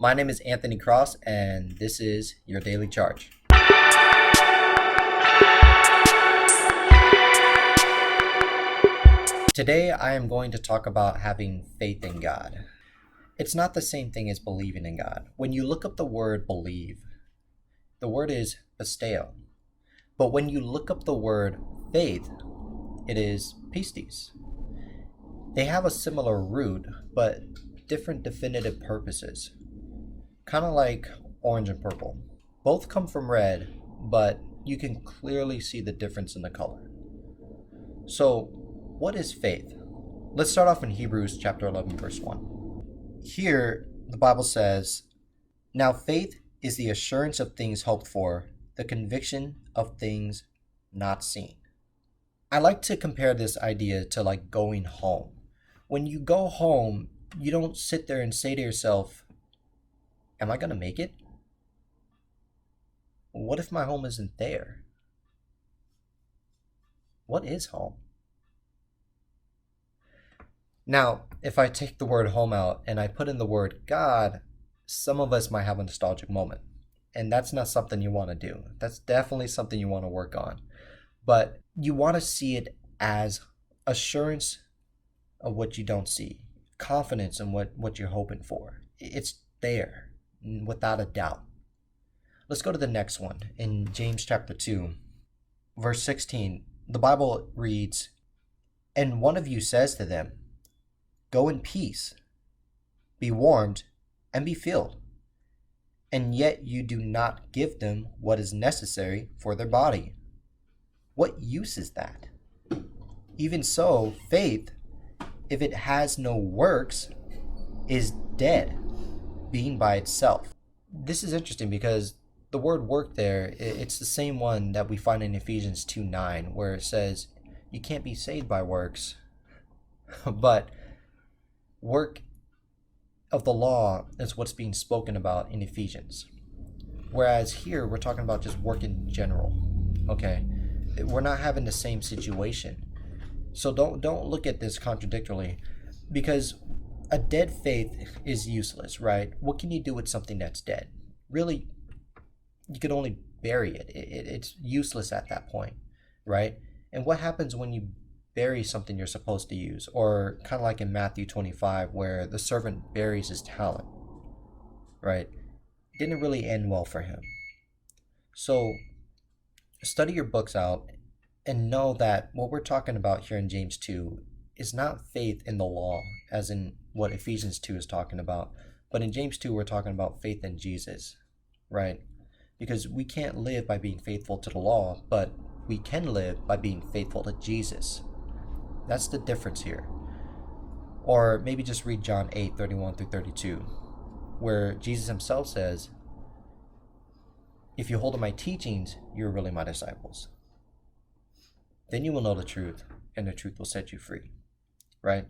My name is Anthony Cross, and this is your Daily Charge. Today, I am going to talk about having faith in God. It's not the same thing as believing in God. When you look up the word believe, the word is pisteo. But when you look up the word faith, it is pistis. They have a similar root, but different definitive purposes. Kind of like orange and purple. Both come from red, but you can clearly see the difference in the color. So, what is faith? Let's start off in Hebrews chapter 11, verse 1. Here, the Bible says, "Now faith is the assurance of things hoped for, the conviction of things not seen." I like to compare this idea to like going home. When you go home, you don't sit there and say to yourself, am I going to make it? What if my home isn't there? What is home? Now, if I take the word home out and I put in the word God, some of us might have a nostalgic moment. And that's not something you want to do. That's definitely something you want to work on. But you want to see it as assurance of what you don't see, confidence in what you're hoping for. It's there, without a doubt. Let's go to the next one. In James chapter 2, verse 16, the Bible reads, "And one of you says to them, 'Go in peace, be warmed, and be filled,' and yet you do not give them what is necessary for their body. What use is that? Even so, faith, if it has no works, is dead, being by itself." This is interesting because the word work there, it's the same one that we find in Ephesians 2:9, where it says you can't be saved by works, but work of the law is what's being spoken about in Ephesians. Whereas here, we're talking about just work in general, okay? We're not having the same situation. So don't look at this contradictorily, because a dead faith is useless, right? What can you do with something that's dead? Really, you can only bury it. It's useless at that point, right? And what happens when you bury something you're supposed to use? Or kind of like in Matthew 25, where the servant buries his talent, right? It didn't really end well for him. So study your books out and know that what we're talking about here in James 2 is not faith in the law, as in what Ephesians 2 is talking about. But in James 2, we're talking about faith in Jesus, right? Because we can't live by being faithful to the law, but we can live by being faithful to Jesus. That's the difference here. Or maybe just read John 8:31 through 32, where Jesus himself says, "If you hold to my teachings, you're really my disciples. Then you will know the truth, and the truth will set you free." Right?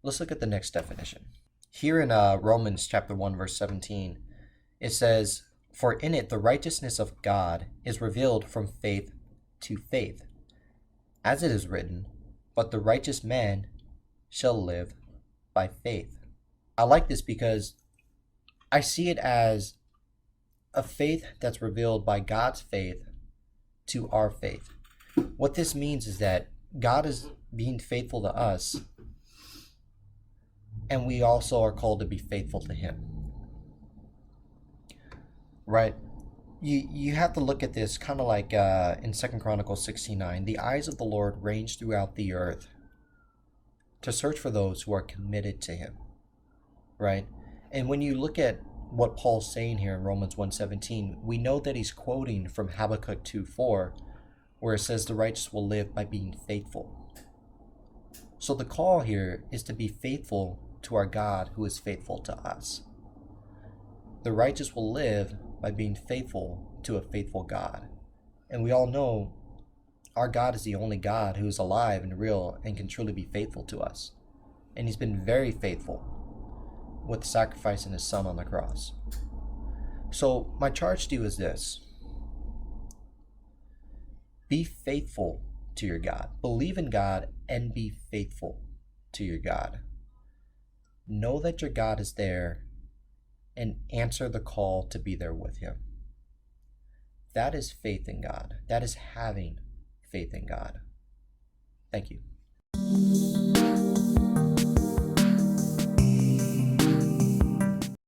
Let's look at the next definition. Here in Romans chapter 1, verse 17, it says, "For in it the righteousness of God is revealed from faith to faith. As it is written, but the righteous man shall live by faith." I like this because I see it as a faith that's revealed by God's faith to our faith. What this means is that God is being faithful to us, and we also are called to be faithful to him. Right? You have to look at this kind of like in 2 Chronicles 16:9, "The eyes of the Lord range throughout the earth to search for those who are committed to him." Right? And when you look at what Paul's saying here in Romans 1:17, we know that he's quoting from Habakkuk 2:4, where it says the righteous will live by being faithful. So the call here is to be faithful to our God who is faithful to us. The righteous will live by being faithful to a faithful God. And we all know our God is the only God who is alive and real and can truly be faithful to us. And he's been very faithful with sacrificing his son on the cross. So my charge to you is this: be faithful to your God. Believe in God and be faithful to your God. Know that your God is there and answer the call to be there with him. That is faith in God. That is having faith in God. Thank you.